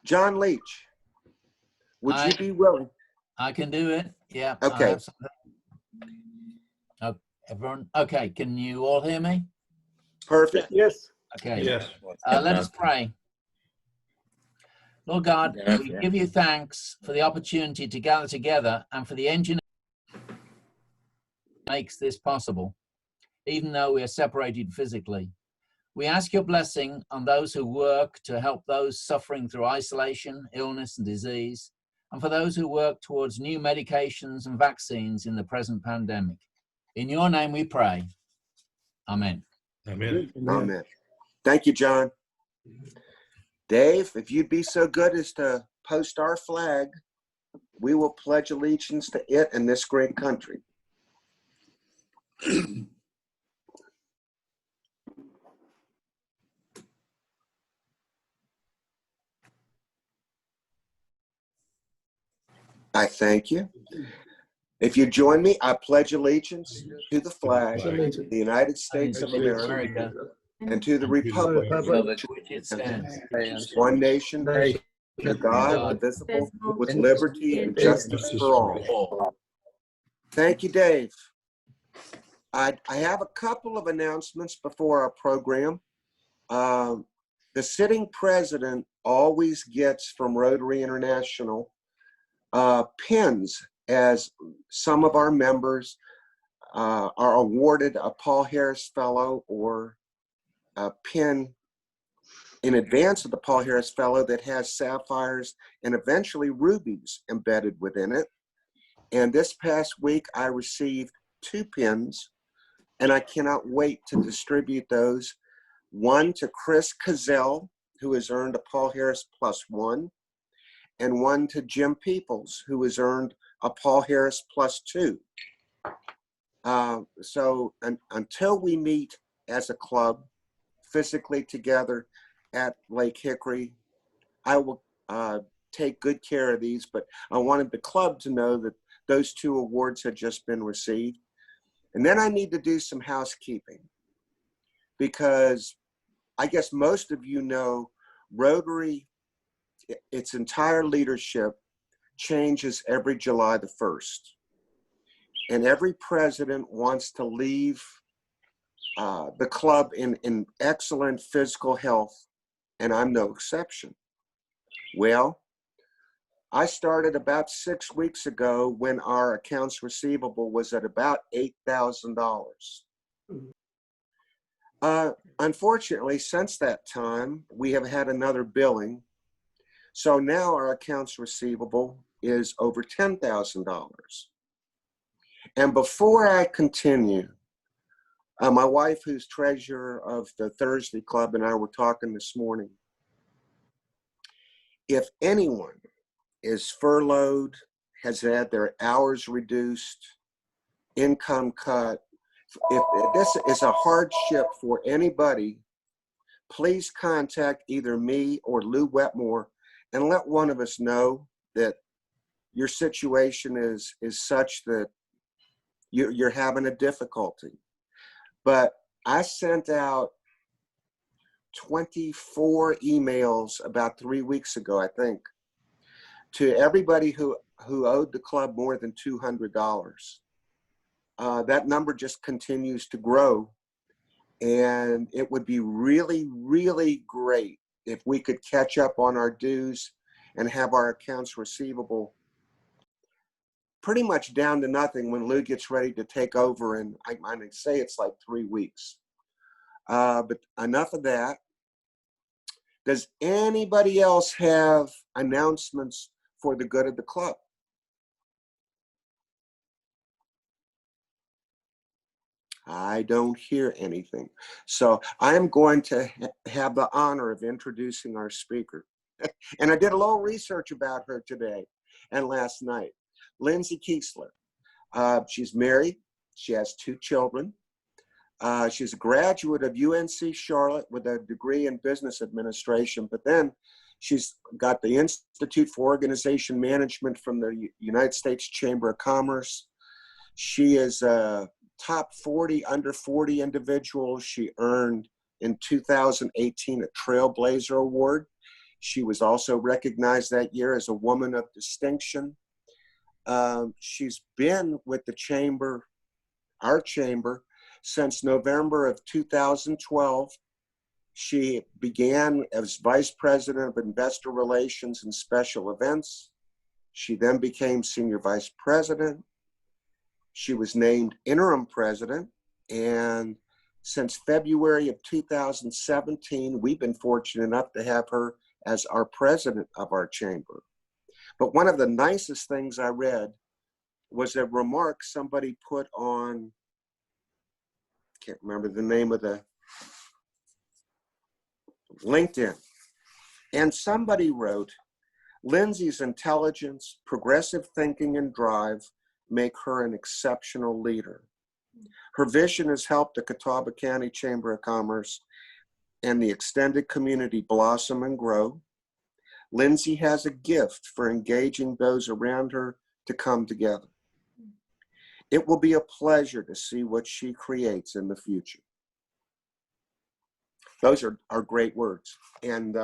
John Leach, would you be willing? I can do it. Yeah. Okay. Oh, everyone. Okay. Can you all hear me? Perfect. Yes. Okay. Yes. Let us pray. Lord God, we give you thanks for the opportunity to gather together and for the engineer that makes this possible, even though we are separated physically. We ask your blessing on those who work to help those suffering through isolation, illness, and disease, and for those who work towards new medications and vaccines in the present pandemic. In your name we pray. Amen. Amen. Amen. Thank you, John. Dave, if you'd be so good as to post our flag, we will pledge allegiance to it and this great country. I thank you. If you join me, I pledge allegiance to the flag of the United States of America and to the republic Which it stands. one nation, under God, indivisible, with liberty and justice for all. Thank you, Dave. I have a couple of announcements before our program. The sitting president always gets from Rotary International pins, as some of our members are awarded a Paul Harris Fellow or a pin in advance of the Paul Harris Fellow that has sapphires and eventually rubies embedded within it. And this past week, I received 2 pins, and I cannot wait to distribute those. One to Chris Cazell, who has earned a Paul Harris +1, and one to Jim Peoples, who has earned a Paul Harris +2. So until we meet as a club physically together at Lake Hickory, I will take good care of these, but I wanted the club to know that those 2 awards had just been received. And then I need to do some housekeeping, because I guess most of you know Rotary, its entire leadership changes every July the 1st. And every president wants to leave the club in excellent physical health, and I'm no exception. Well, I started about 6 weeks ago when our accounts receivable was at about $8,000. Unfortunately, since that time, we have had another billing. So now our accounts receivable is over $10,000. And before I continue, my wife, who's treasurer of the Thursday Club, and I were talking this morning. If anyone is furloughed, has had their hours reduced, income cut, if this is a hardship for anybody, please contact either me or Lou Wetmore and let one of us know that your situation is such that you're having a difficulty. But I sent out 24 emails about 3 weeks ago, I think, to everybody who owed the club more than $200. That number just continues to grow, and it would be really, really great if we could catch up on our dues and have our accounts receivable pretty much down to nothing when Lou gets ready to take over, and I say it's like 3 weeks. But enough of that. Does anybody else have announcements for the good of the club? I don't hear anything. So I am going to have the honor of introducing our speaker. And I did a little research about her today and last night. Lindsay Keisler. She's married. She has 2 children. She's a graduate of UNC Charlotte with a degree in business administration, but then she's got the Institute for Organization Management from the United States Chamber of Commerce. She is a top 40 under 40 individual. She earned in 2018 a Trailblazer Award. She was also recognized that year as a Woman of Distinction. She's been with the Chamber, our Chamber, since November of 2012. She began as Vice President of Investor Relations and Special Events. She then became Senior Vice President. She was named Interim President, and since February of 2017, we've been fortunate enough to have her as our President of our Chamber. But one of the nicest things I read was a remark somebody put on, can't remember the name of the LinkedIn. And somebody wrote, Lindsay's intelligence, progressive thinking, and drive make her an exceptional leader. Her vision has helped the Catawba County Chamber of Commerce and the extended community blossom and grow. Lindsay has a gift for engaging those around her to come together. It will be a pleasure to see what she creates in the future. Those are great words. And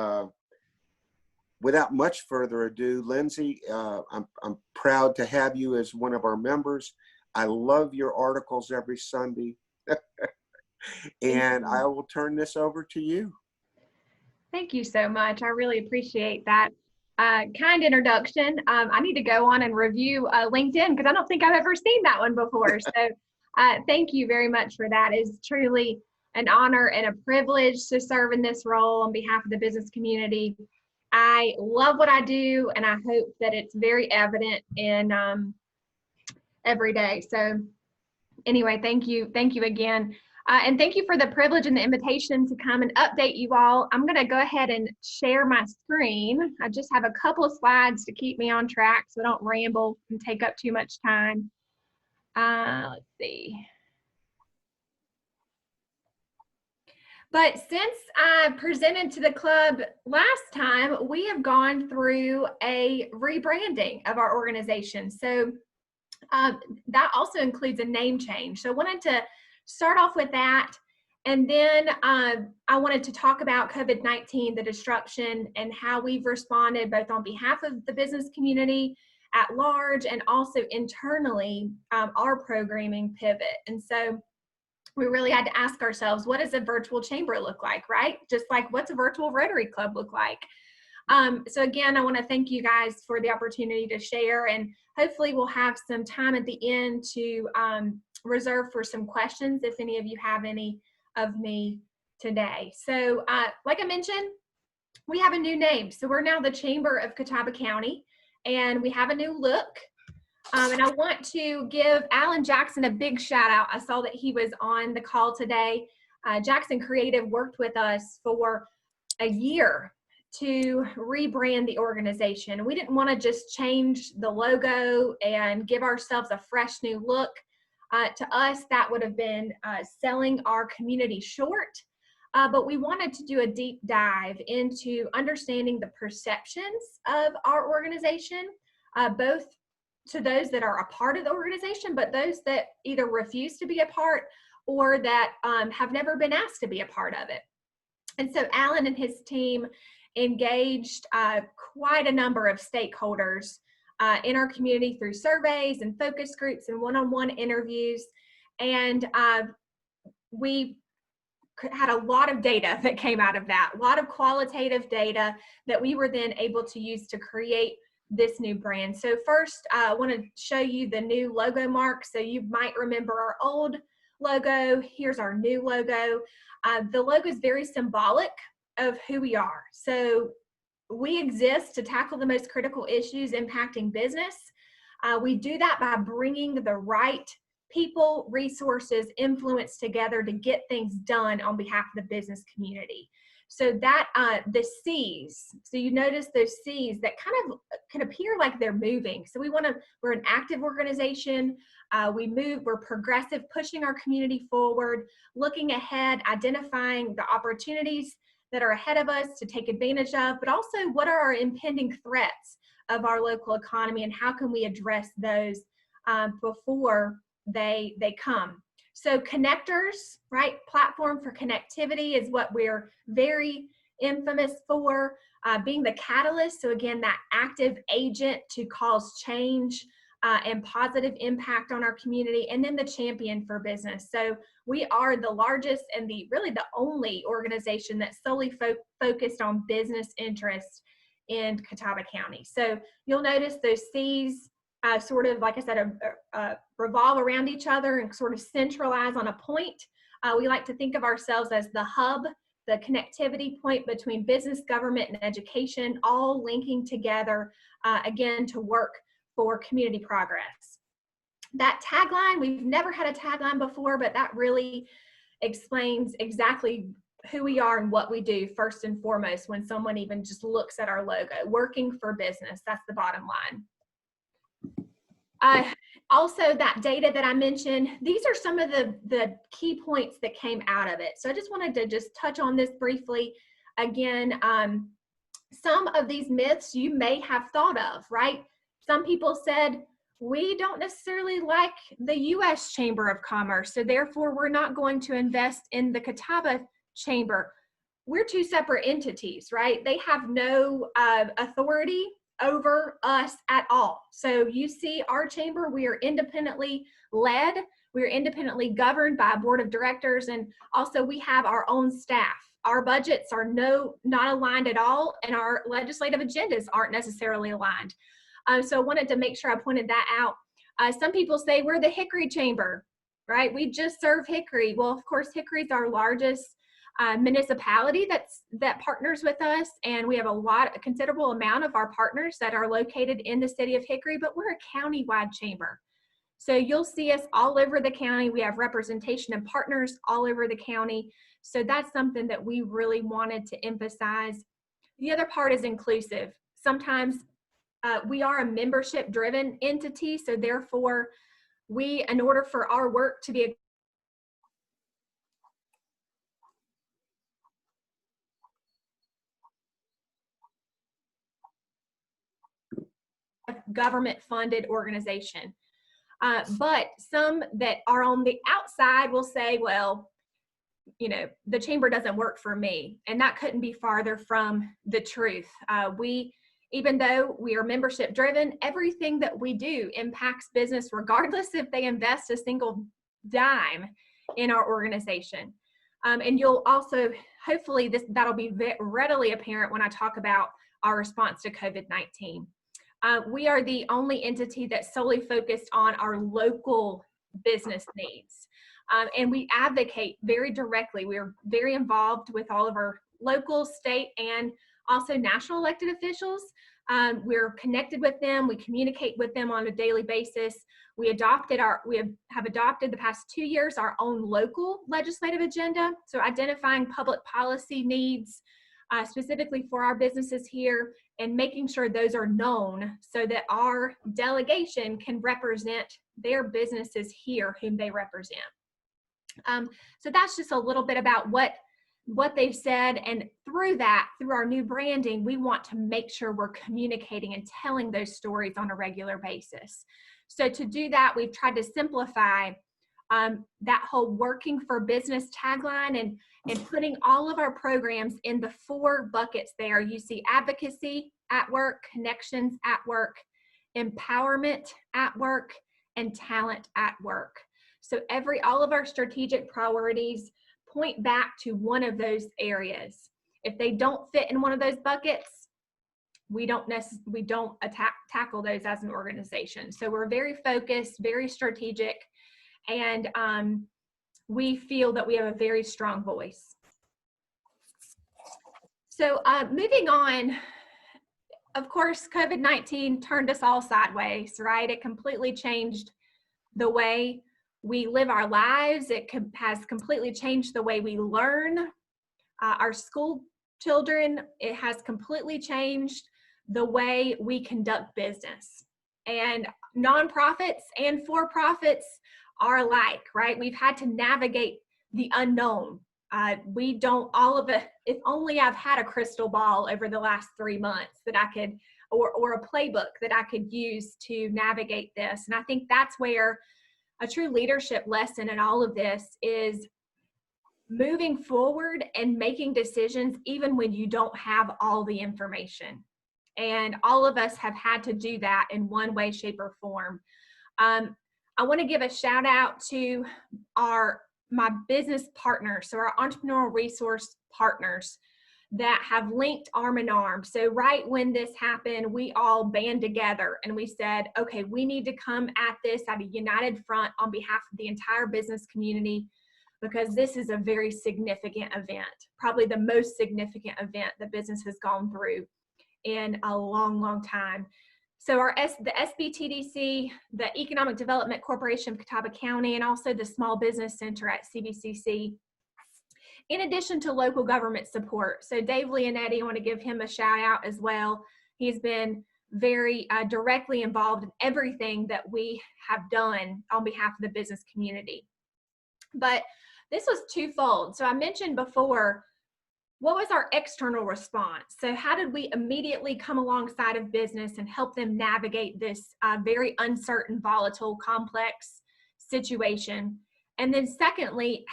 without much further ado, Lindsay, I'm proud to have you as one of our members. I love your articles every Sunday. And I will turn this over to you. Thank you so much. I really appreciate that kind introduction. I need to go on and review LinkedIn because I don't think I've ever seen that one before. So thank you very much for that. It's truly an honor and a privilege to serve in this role on behalf of the business community. I love what I do, and I hope that it's very evident in every day. So anyway, thank you again. And thank you for the privilege and the invitation to come and update you all. I'm going to go ahead and share my screen. I just have a couple of slides to keep me on track so I don't ramble and take up too much time. Let's see. But since I presented to the club last time, we have gone through a rebranding of our organization. So that also includes a name change. So I wanted to start off with that. And then I wanted to talk about COVID-19, the disruption, and how we've responded both on behalf of the business community at large and also internally, our programming pivot. And so we really had to ask ourselves, what does a virtual chamber look like, right? Just like, what's a virtual Rotary Club look like? So again, I want to thank you guys for the opportunity to share, and hopefully we'll have some time at the end to reserve for some questions if any of you have any of me today. So like I mentioned, we have a new name. So we're now the Chamber of Catawba County, and we have a new look. And I want to give Alan Jackson a big shout out. I saw that he was on the call today. Jackson Creative worked with us for a year to rebrand the organization. We didn't want to just change the logo and give ourselves a fresh new look. To us, that would have been selling our community short. But we wanted to do a deep dive into understanding the perceptions of our organization, both to those that are a part of the organization, but those that either refuse to be a part or that have never been asked to be a part of it. And so Alan and his team engaged quite a number of stakeholders in our community through surveys and focus groups and one-on-one interviews. And we had a lot of data that came out of that, a lot of qualitative data that we were then able to use to create this new brand. So first, I want to show you the new logo mark. So you might remember our old logo. Here's our new logo. The logo is very symbolic of who we are. So we exist to tackle the most critical issues impacting business. We do that by bringing the right people, resources, influence together to get things done on behalf of the business community. So that the C's, so you notice those C's that kind of can appear like they're moving. So we're an active organization. We're progressive, pushing our community forward, looking ahead, identifying the opportunities that are ahead of us to take advantage of, but also what are our impending threats of our local economy and how can we address those before they come. So connectors, right? Platform for connectivity is what we're very infamous for, being the catalyst. So again, that active agent to cause change and positive impact on our community, and then the champion for business. So we are the largest and really the only organization that's solely focused on business interests in Catawba County. So you'll notice those C's sort of, like I said, revolve around each other and sort of centralize on a point. We like to think of ourselves as the hub, the connectivity point between business, government, and education, all linking together, again, to work for community progress. That tagline, we've never had a tagline before, but that really explains exactly who we are and what we do first and foremost when someone even just looks at our logo. Working for business, that's the bottom line. Also, that data that I mentioned, these are some of the key points that came out of it. So I just wanted to just touch on this briefly. Again, some of these myths you may have thought of, right? Some people said, we don't necessarily like the U.S. Chamber of Commerce, so therefore we're not going to invest in the Catawba Chamber. We're two separate entities, right? They have no authority over us at all. So you see our chamber, we are independently led, we are independently governed by a board of directors, and also we have our own staff. Our budgets are not aligned at all, and our legislative agendas aren't necessarily aligned. So I wanted to make sure I pointed that out. Some people say we're the Hickory Chamber, right? We just serve Hickory. Well, of course, Hickory's our largest municipality that partners with us, and we have a considerable amount of our partners that are located in the city of Hickory, but we're a county-wide chamber. So you'll see us all over the county. We have representation and partners all over the county. So that's something that we really wanted to emphasize. The other part is inclusive. Sometimes we are a membership-driven entity, so therefore in order for our work to be a government-funded organization. But some that are on the outside will say, well, you know, the chamber doesn't work for me. And that couldn't be farther from the truth. Even though we are membership driven, everything that we do impacts business regardless if they invest a single dime in our organization. And you'll also, hopefully that'll be readily apparent when I talk about our response to COVID-19. We are the only entity that's solely focused on our local business needs. And we advocate very directly. We're very involved with all of our local, state, and also national elected officials. We're connected with them. We communicate with them on a daily basis. We have adopted the past 2 years our own local legislative agenda. So identifying public policy needs specifically for our businesses here and making sure those are known so that our delegation can represent their businesses here whom they represent. So that's just a little bit about what they've said, and through our new branding, we want to make sure we're communicating and telling those stories on a regular basis. So to do that, we've tried to simplify that whole working for business tagline and putting all of our programs in the 4 buckets there. You see advocacy at work, connections at work, empowerment at work, and talent at work. So all of our strategic priorities point back to one of those areas. If they don't fit in one of those buckets, we don't tackle those as an organization. So we're very focused, very strategic, and we feel that we have a very strong voice. So moving on, of course, COVID-19 turned us all sideways, right? It completely changed the way we live our lives. It has completely changed the way we learn. Our school children, it has completely changed the way we conduct business. And nonprofits and for-profits are alike, right? We've had to navigate the unknown. If only I've had a crystal ball over the last 3 months that I could, or a playbook that I could use to navigate this. And I think that's where a true leadership lesson in all of this is moving forward and making decisions even when you don't have all the information. And all of us have had to do that in one way, shape, or form. I want to give a shout out to my business partners, so our entrepreneurial resource partners that have linked arm in arm. So right when this happened, we all band together and we said, okay, we need to come at this at a united front on behalf of the entire business community, because this is a very significant event, probably the most significant event that business has gone through in a long, long time. So the SBTDC, the Economic Development Corporation of Catawba County, and also the Small Business Center at CBCC, in addition to local government support. So Dave Leonetti, I want to give him a shout out as well. He's been very directly involved in everything that we have done on behalf of the business community. But this was twofold. So I mentioned before, what was our external response? So how did we immediately come alongside of business and help them navigate this very uncertain, volatile, complex situation? And then secondly,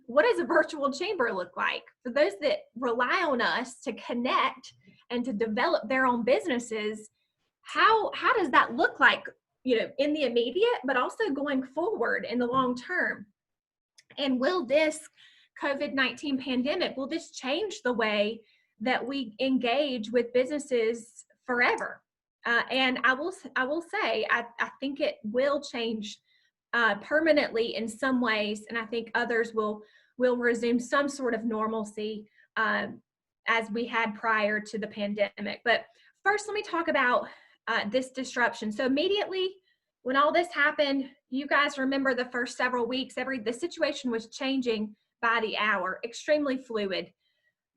what does a virtual chamber look like? For those that rely on us to connect and to develop their own businesses, how does that look like, in the immediate, but also going forward in the long term? And will this COVID-19 pandemic, will this change the way that we engage with businesses forever? And I will say, I think it will change permanently in some ways, and I think others will resume some sort of normalcy as we had prior to the pandemic. But first, let me talk about this disruption. So immediately when all this happened, you guys remember the first several weeks, the situation was changing by the hour, extremely fluid,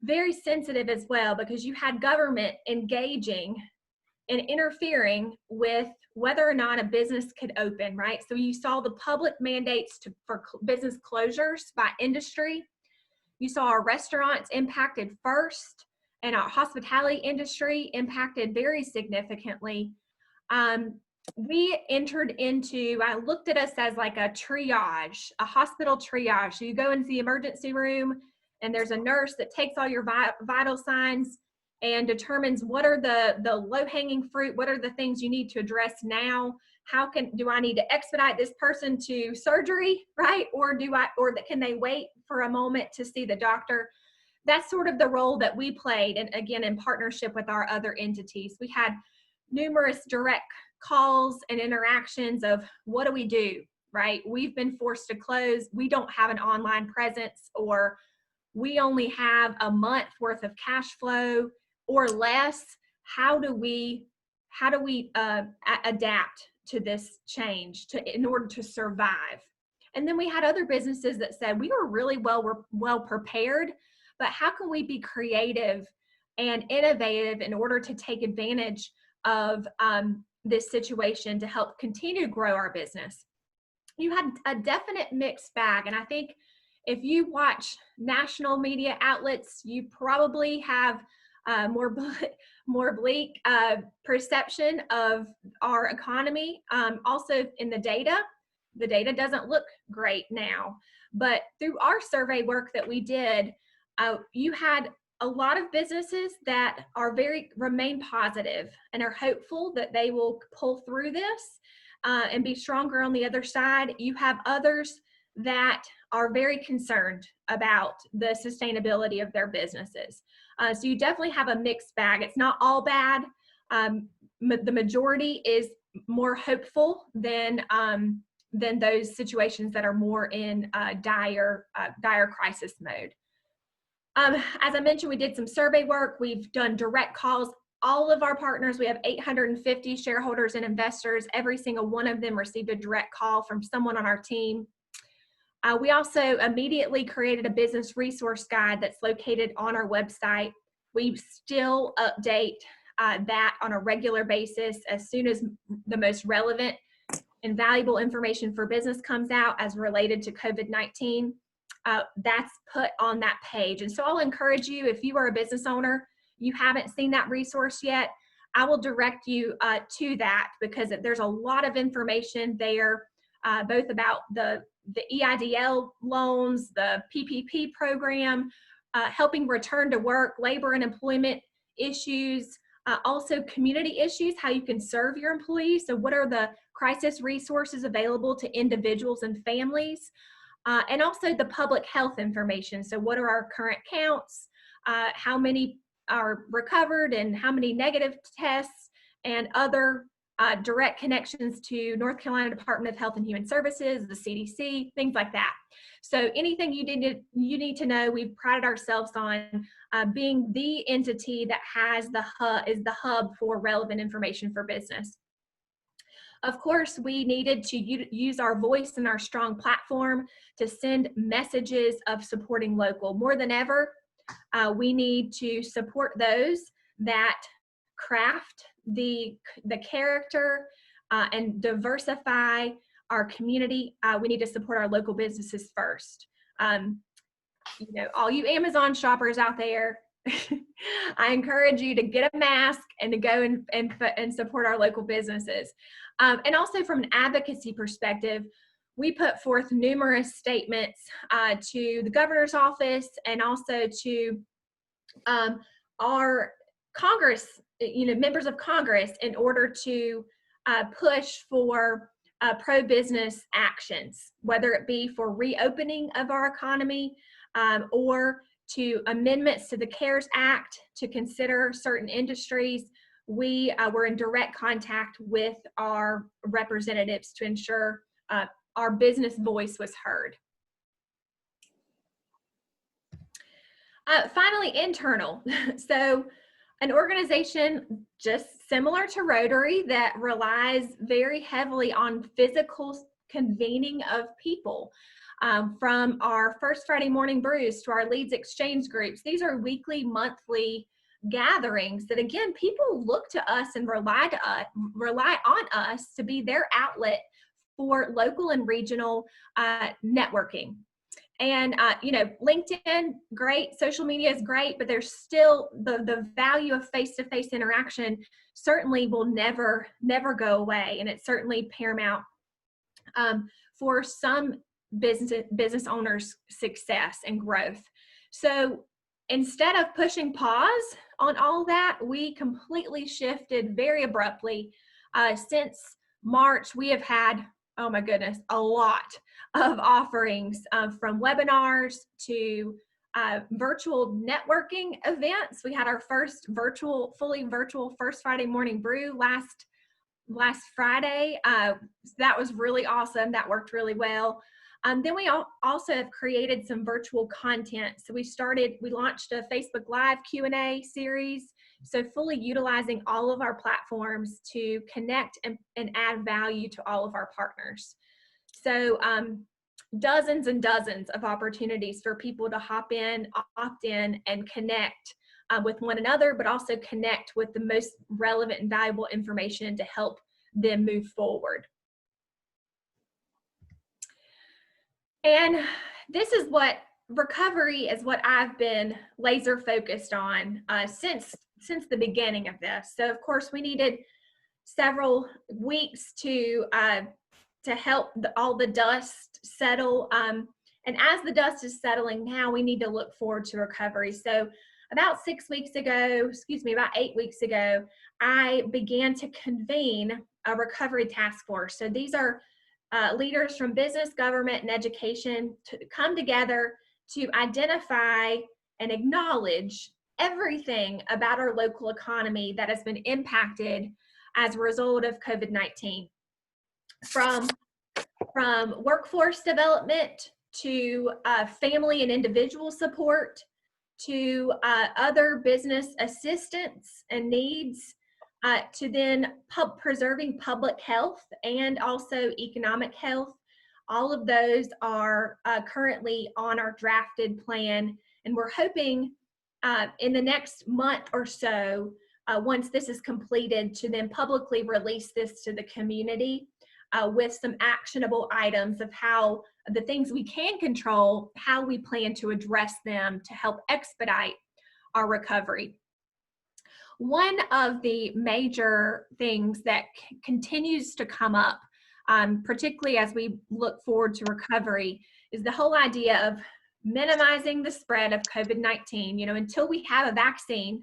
very sensitive as well, because you had government engaging and interfering with whether or not a business could open, right? So you saw the public mandates for business closures by industry. You saw our restaurants impacted first, and our hospitality industry impacted very significantly. We entered into, I looked at us as like a triage, a hospital triage. So you go into the emergency room and there's a nurse that takes all your vital signs and determines what are the low-hanging fruit, what are the things you need to address now, do I need to expedite this person to surgery, right? Or can they wait for a moment to see the doctor? That's sort of the role that we played, and again, in partnership with our other entities. We had numerous direct calls and interactions of what do we do, right? We've been forced to close. We don't have an online presence, or we only have a month worth of cash flow or less. How do we adapt to this change in order to survive? And then we had other businesses that said, we were really well prepared, but how can we be creative and innovative in order to take advantage of this situation to help continue to grow our business? You had a definite mixed bag. And I think if you watch national media outlets, you probably have more bleak perception of our economy. Also in the data doesn't look great now. But through our survey work that we did, you had a lot of businesses that remain positive and are hopeful that they will pull through this and be stronger on the other side. You have others that are very concerned about the sustainability of their businesses. So you definitely have a mixed bag. It's not all bad. The majority is more hopeful than those situations that are more in dire crisis mode. As I mentioned, we did some survey work. We've done direct calls. All of our partners, we have 850 shareholders and investors. Every single one of them received a direct call from someone on our team. We also immediately created a business resource guide that's located on our website. We still update that on a regular basis as soon as the most relevant and valuable information for business comes out as related to COVID-19. That's put on that page. And so I'll encourage you, if you are a business owner, you haven't seen that resource yet, I will direct you to that, because there's a lot of information there both about the EIDL loans, the PPP program, helping return to work, labor and employment issues, also community issues, how you can serve your employees. So what are the crisis resources available to individuals and families? And also the public health information. So what are our current counts? How many are recovered and how many negative tests, and other direct connections to North Carolina Department of Health and Human Services, the CDC, things like that. So anything you need to know, we've prided ourselves on being the entity that has is the hub for relevant information for business. Of course, we needed to use our voice and our strong platform to send messages of supporting local. More than ever, we need to support those that craft the character and diversify our community. We need to support our local businesses first. You know, all you Amazon shoppers out there, I encourage you to get a mask and to go and support our local businesses. And also from an advocacy perspective, we put forth numerous statements to the governor's office and also to our Congress, members of Congress, in order to push for pro-business actions, whether it be for reopening of our economy or to amendments to the CARES Act to consider certain industries. We were in direct contact with our representatives to ensure our business voice was heard. Finally, internal. So an organization just similar to Rotary that relies very heavily on physical convening of people. From our First Friday Morning Brews to our Leads Exchange groups. These are weekly, monthly gatherings that, again, people look to us and rely on us to be their outlet for local and regional networking. And, LinkedIn, great. Social media is great, but there's still the value of face-to-face interaction certainly will never go away. And it's certainly paramount for some business owners' success and growth. So instead of pushing pause on all that, we completely shifted very abruptly. Since March, we have had, oh my goodness, a lot of offerings from webinars to virtual networking events. We had our first fully virtual First Friday Morning Brew last Friday. That was really awesome. That worked really well. Then we also have created some virtual content. So we launched a Facebook Live Q&A series. So fully utilizing all of our platforms to connect and add value to all of our partners. So dozens and dozens of opportunities for people to hop in, opt in, and connect with one another, but also connect with the most relevant and valuable information to help them move forward. And this is what recovery is, what I've been laser focused on since the beginning of this. So of course we needed several weeks to help all the dust settle. And as the dust is settling now, we need to look forward to recovery. So about 8 weeks ago, I began to convene a recovery task force. So these are leaders from business, government, and education to come together to identify and acknowledge everything about our local economy that has been impacted as a result of COVID-19. From workforce development to family and individual support to other business assistance and needs, to then preserving public health and also economic health. All of those are currently on our drafted plan, and we're hoping in the next month or so, once this is completed, to then publicly release this to the community with some actionable items of how the things we can control, how we plan to address them to help expedite our recovery. One of the major things that continues to come up particularly as we look forward to recovery, is the whole idea of minimizing the spread of COVID-19. You know, until we have a vaccine,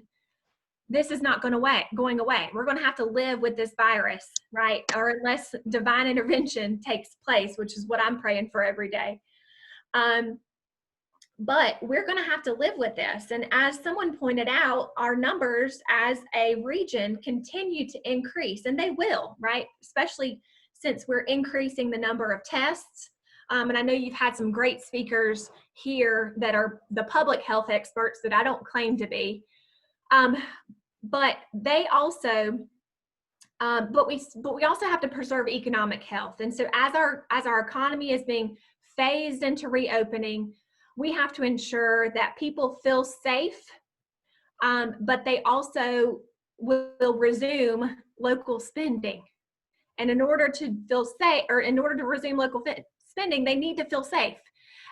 this is not going away. We're going to have to live with this virus, right? Or unless divine intervention takes place, which is what I'm praying for every day. But we're going to have to live with this. And as someone pointed out, our numbers as a region continue to increase, and they will, right? Especially since we're increasing the number of tests. And I know you've had some great speakers here that are the public health experts that I don't claim to be. But they also, but we also have to preserve economic health. And so as our economy is being phased into reopening, we have to ensure that people feel safe, but they also will resume local spending. And in order to feel safe, or in order to resume local spending, they need to feel safe.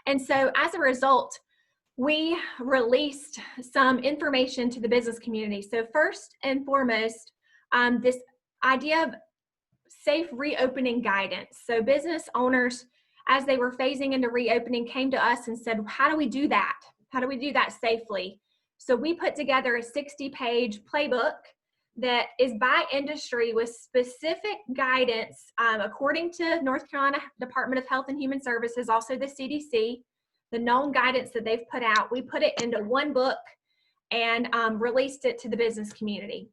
And so as a result, we released some information to the business community. So first and foremost, this idea of safe reopening guidance. So business owners, as they were phasing into reopening, came to us and said, how do we do that? How do we do that safely? So we put together a 60-page playbook that is by industry with specific guidance according to North Carolina Department of Health and Human Services, also the CDC, the known guidance that they've put out. We put it into one book and released it to the business community.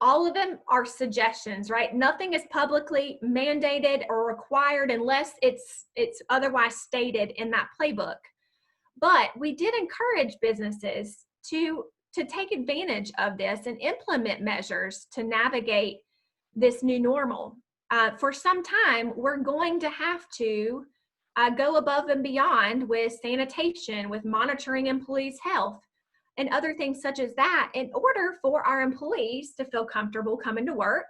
All of them are suggestions, right? Nothing is publicly mandated or required unless it's otherwise stated in that playbook. But we did encourage businesses to take advantage of this and implement measures to navigate this new normal. For some time, we're going to have to go above and beyond with sanitation, with monitoring employees' health, and other things such as that in order for our employees to feel comfortable coming to work,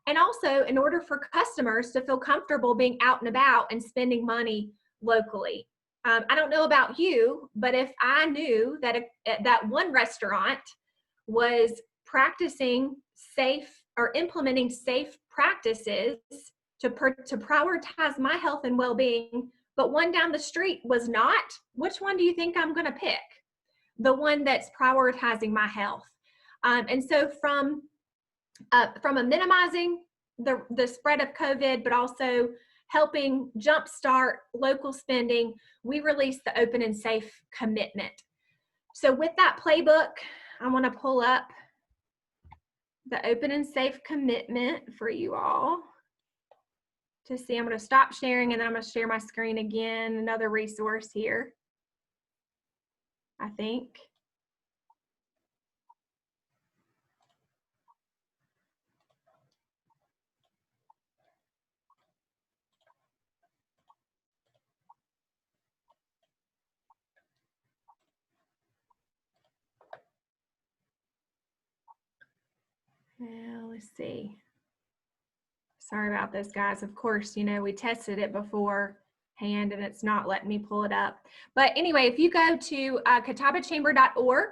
and also in order for customers to feel comfortable being out and about and spending money locally. I don't know about you, but if I knew that that one restaurant was practicing safe or implementing safe practices to prioritize my health and well-being, but one down the street was not, which one do you think I'm going to pick? The one that's prioritizing my health. And so from a minimizing the spread of COVID, but also helping jumpstart local spending, we released the Open and Safe Commitment. So with that playbook, I want to pull up the Open and Safe Commitment for you all to see. I'm going to stop sharing and then I'm going to share my screen again, another resource here, I think. Well, let's see. Sorry about this, guys. Of course, you know, we tested it beforehand and it's not letting me pull it up. But anyway, if you go to catawbachamber.org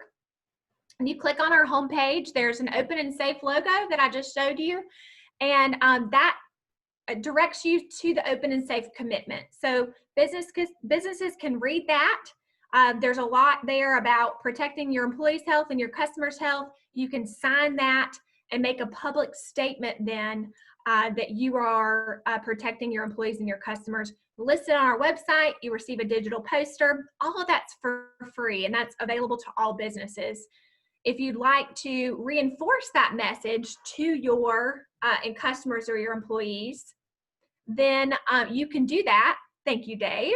and you click on our homepage, there's an Open and Safe logo that I just showed you. And that directs you to the Open and Safe Commitment. So businesses can read that. There's a lot there about protecting your employees' health and your customers' health. You can sign that and make a public statement then that you are protecting your employees and your customers. Listed on our website, you receive a digital poster. All of that's for free, and that's available to all businesses. If you'd like to reinforce that message to your and customers or your employees, then you can do that. Thank you, Dave.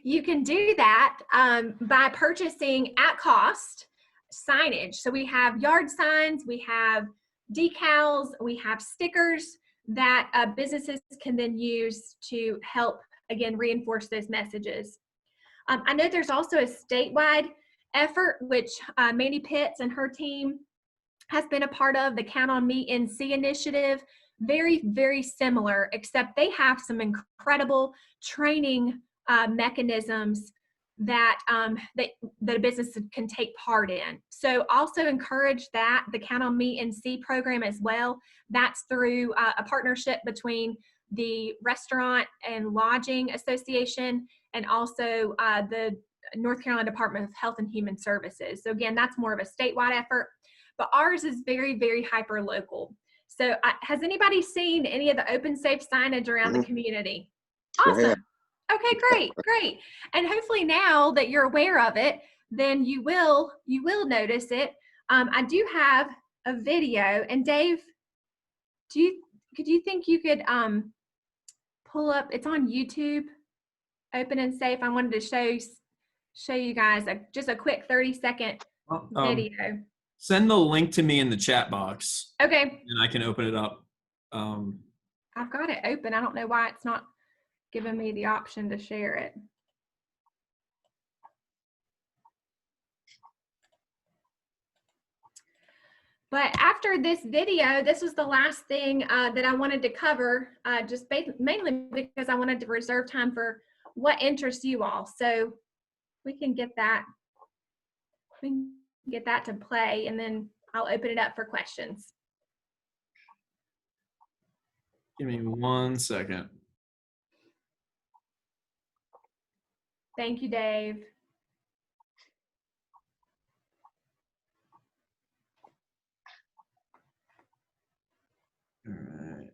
You can do that by purchasing at cost signage. So we have yard signs, we have decals, we have stickers that businesses can then use to help, again, reinforce those messages. I know there's also a statewide effort, which Mandy Pitts and her team has been a part of, the Count on Me NC initiative. Very, very similar, except they have some incredible training mechanisms that that a business can take part in. So also encourage that, the Count on Me and See program as well. That's through a partnership between the Restaurant and Lodging Association and also the North Carolina Department of Health and Human Services. So again, that's more of a statewide effort, but ours is very, very hyper local. So has anybody seen any of the open safe signage around the community? Awesome. Okay, great. And hopefully now that you're aware of it, then you will notice it. I do have a video, and Dave, do you think you could pull up, it's on YouTube, Open and Safe. I wanted to show you guys just a quick 30-second video. Send the link to me in the chat box. Okay. And I can open it up. I've got it open. I don't know why it's not giving me the option to share it. But after this video, this was the last thing that I wanted to cover, just mainly because I wanted to reserve time for what interests you all. So we can get that to play, and then I'll open it up for questions. Give me 1 second. Thank you, Dave. All right.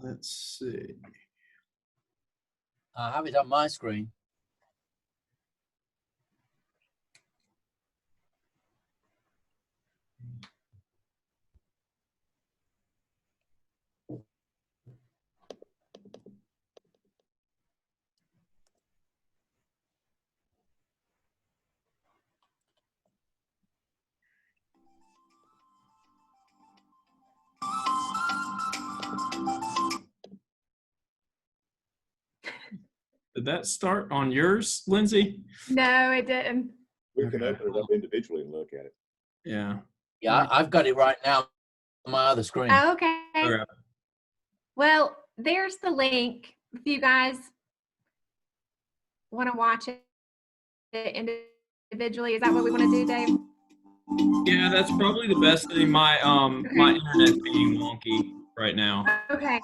Let's see. I have it on my screen. Did that start on yours, Lindsay? No, it didn't. We can open it up individually and look at it. Yeah. Yeah, I've got it right now on my other screen. Okay. Okay. Well, there's the link. If you guys want to watch it individually, is that what we want to do, Dave? Yeah, that's probably the best thing. My my internet's being wonky right now. Okay.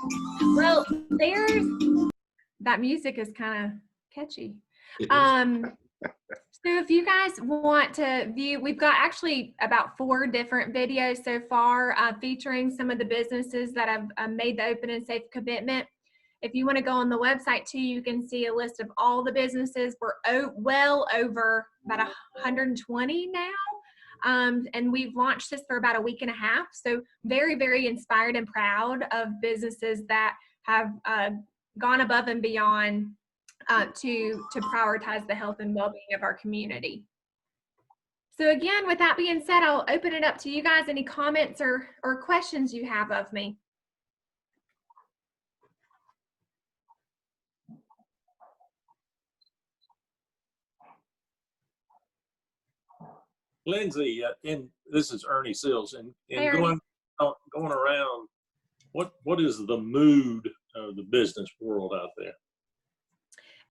Well, there's that music is kind of catchy. So if you guys want to view, we've got actually about 4 different videos so far featuring some of the businesses that have made the open and safe commitment. If you want to go on the website too, you can see a list of all the businesses. We're well over about 120 now. And we've launched this for about a week and a half. So very, very inspired and proud of businesses that have gone above and beyond to prioritize the health and well-being of our community. So again, with that being said, I'll open it up to you guys. Any comments or questions you have of me? Lindsay, and this is Ernie Sills, and Hey, going around, what is the mood of the business world out there?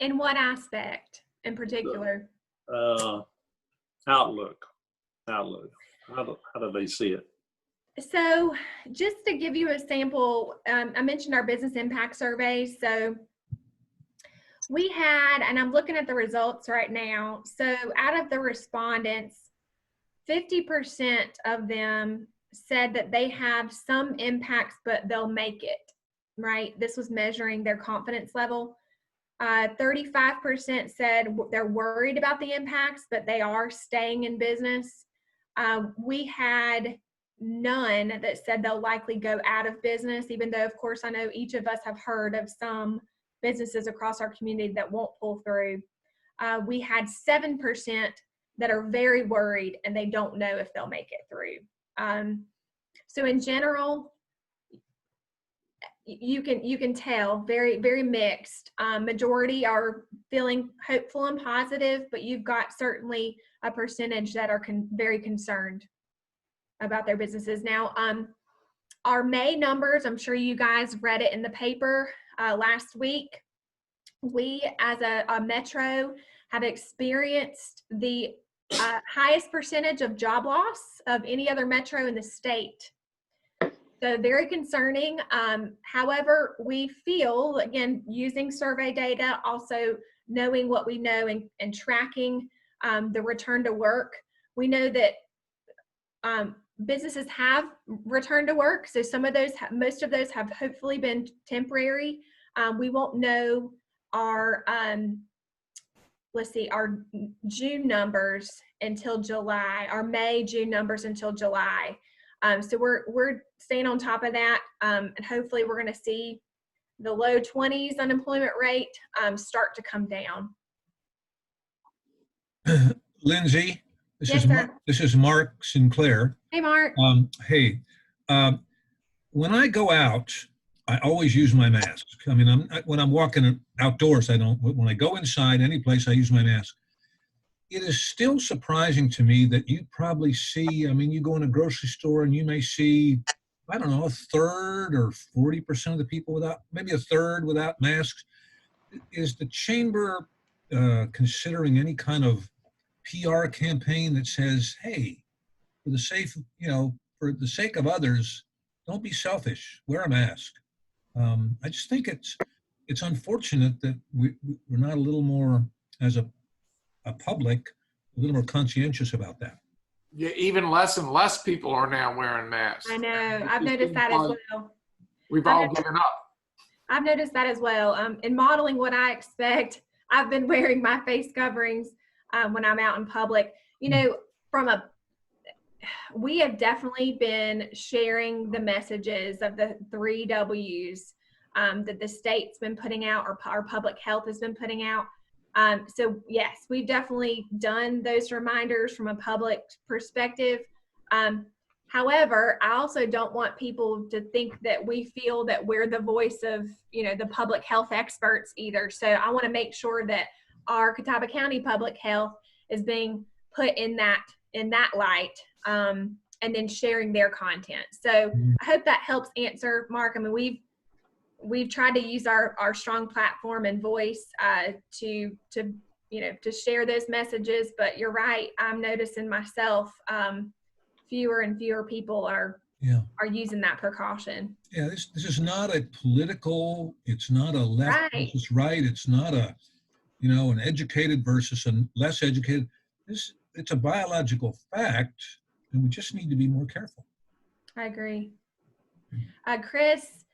In what aspect in particular? Outlook. How do they see it? So just to give you a sample, I mentioned our business impact survey. So we had, and I'm looking at the results right now. So out of the respondents, 50% of them said that they have some impacts, but they'll make it, right? This was measuring their confidence level. 35% said they're worried about the impacts, but they are staying in business. We had none that said they'll likely go out of business, even though, of course, I know each of us have heard of some businesses across our community that won't pull through. We had 7% that are very worried and they don't know if they'll make it through. So in general, you can tell very, very mixed. Majority are feeling hopeful and positive, but you've got certainly a percentage that are very concerned about their businesses. Now, our May numbers, I'm sure you guys read it in the paper last week. we as a metro have experienced the highest percentage of job loss of any other metro in the state. So very concerning. However, we feel, again, using survey data, also knowing what we know and tracking the return to work, we know that businesses have returned to work. So some of those, most of those have hopefully been temporary. We won't know our, let's see, our June numbers until July, our May, June numbers until July. So we're staying on top of that, and hopefully we're going to see the low 20s unemployment rate start to come down. Lindsay, Yes, sir. this is Mark Sinclair. Hey, Mark. Hey, when I go out, I always use my mask. I mean, when I'm walking outdoors, I don't. When I go inside, any place, I use my mask. It is still surprising to me that you probably see, I mean, you go in a grocery store and you may see, I don't know, a third or 40% of the people without, maybe a third without masks. Is the chamber considering any kind of PR campaign that says, hey, for the for the sake of others, don't be selfish, wear a mask? I just think it's unfortunate that we're not a little more, as a public, a little more conscientious about that. Yeah, even less and less people are now wearing masks. I know. I've noticed that as well. We've all given up. I've noticed that as well. In modeling what I expect, I've been wearing my face coverings when I'm out in public. You know, we have definitely been sharing the messages of the 3 W's that the state's been putting out, or our public health has been putting out. So yes, we've definitely done those reminders from a public perspective. However, I also don't want people to think that we feel that we're the voice of, the public health experts either. So I want to make sure that our Catawba County Public Health is being put in that light, and then sharing their content. So I hope that helps answer, Mark. I mean, we've tried to use our strong platform and voice to share those messages, but you're right. I'm noticing myself, fewer and fewer people are using that precaution. Yeah, this is not a political, it's not a left versus right. It's not an educated versus a less educated. It's a biological fact, and we just need to be more careful. I agree. Chris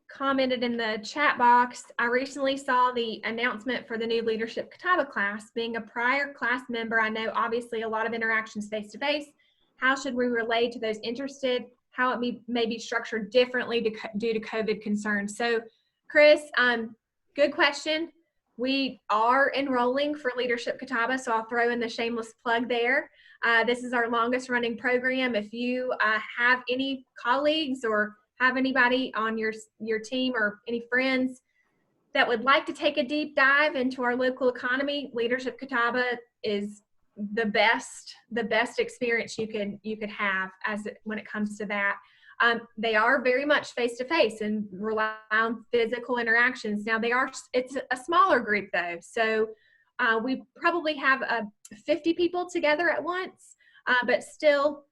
commented in the chat box, I recently saw the announcement for the new Leadership Catawba class. Being a prior class member, I know obviously a lot of interactions face-to-face. How should we relate to those interested? How it may be structured differently due to COVID concerns? So Chris, good question. We are enrolling for Leadership Catawba, so I'll throw in the shameless plug there. This is our longest running program. If you have any colleagues or have anybody on your team or any friends that would like to take a deep dive into our local economy, Leadership Catawba is the best experience you could have when it comes to that. They are very much face-to-face and rely on physical interactions. Now it's a smaller group though. So we probably have 50 people together at once, but still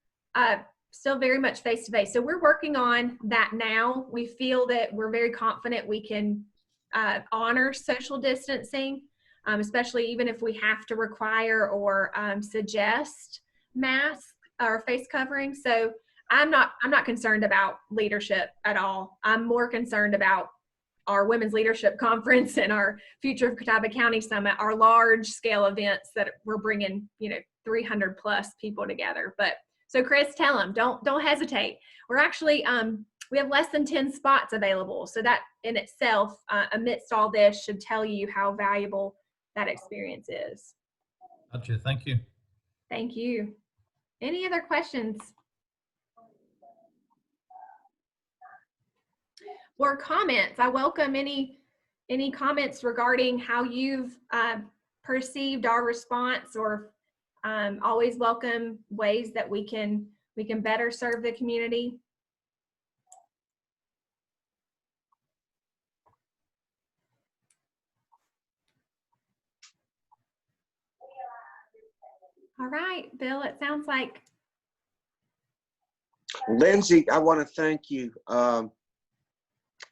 very much face-to-face. So we're working on that now. We feel that we're very confident we can honor social distancing, especially even if we have to require or suggest masks or face covering. So I'm not concerned about leadership at all. I'm more concerned about our Women's Leadership Conference and our Future of Catawba County Summit, our large scale events that we're bringing, 300 plus people together. But so Chris, tell them, don't hesitate. We're actually, we have less than 10 spots available. So that in itself, amidst all this, should tell you how valuable that experience is. Gotcha. Thank you. Thank you. Any other questions? Or comments? I welcome any comments regarding how you've perceived our response, or always welcome ways that we can better serve the community. All right, Bill, it sounds like. Lindsay, I want to thank you.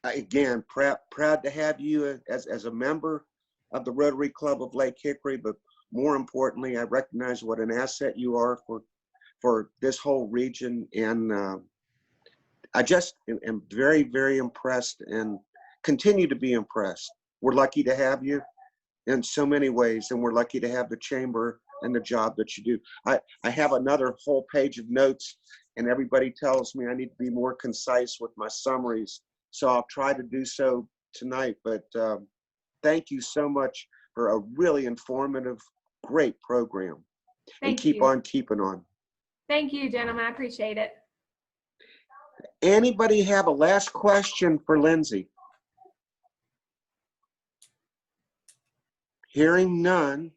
Again, proud to have you as a member of the Rotary Club of Lake Hickory, but more importantly, I recognize what an asset you are for this whole region. And I just am very, very impressed and continue to be impressed. We're lucky to have you in so many ways, and we're lucky to have the chamber and the job that you do. I have another whole page of notes, and everybody tells me I need to be more concise with my summaries. So I'll try to do so tonight, but thank you so much for a really informative, great program. And Thank keep you. on keeping on. Thank you, gentlemen. I appreciate it. Anybody have a last question for Lindsay? Hearing none,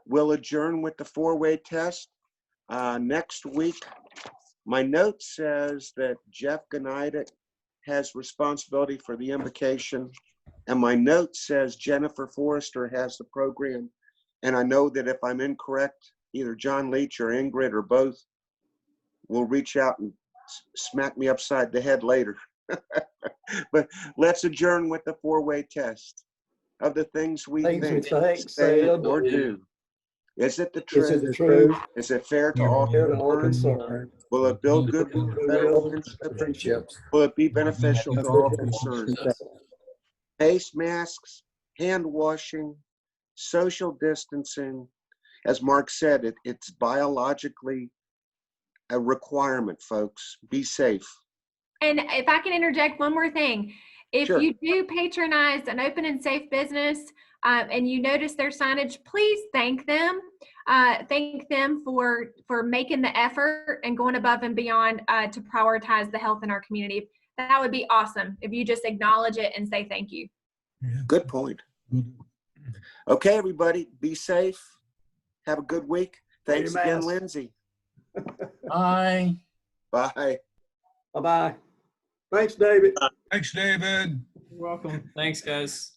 we'll adjourn with the four-way test. Next week, my note says that Jeff Ganidic has responsibility for the invocation, and my note says Jennifer Forrester has the program. And I know that if I'm incorrect, either John Leach or Ingrid or both will reach out and smack me upside the head later. But let's adjourn with the four-way test. Of the things we think, say, or do. Is it the truth? Is it the truth? Is it fair to Yeah. all Fair to all concerned? concerned? Will it build goodwill and better friendships? Will it be beneficial to all concerned? Face masks, hand washing, social distancing. As Mark said, it's biologically a requirement, folks. Be safe. And if I can interject one more thing, if Sure. you do patronize an open and safe business and you notice their signage, please thank them. Thank them for making the effort and going above and beyond to prioritize the health in our community. That would be awesome if you just acknowledge it and say thank you. Good point. Okay, everybody, be safe. Have a good week. Thanks Wear your again, mask. Lindsay. Bye. Bye. Bye-bye. Thanks, David. Thanks, David. You're welcome. Thanks, guys.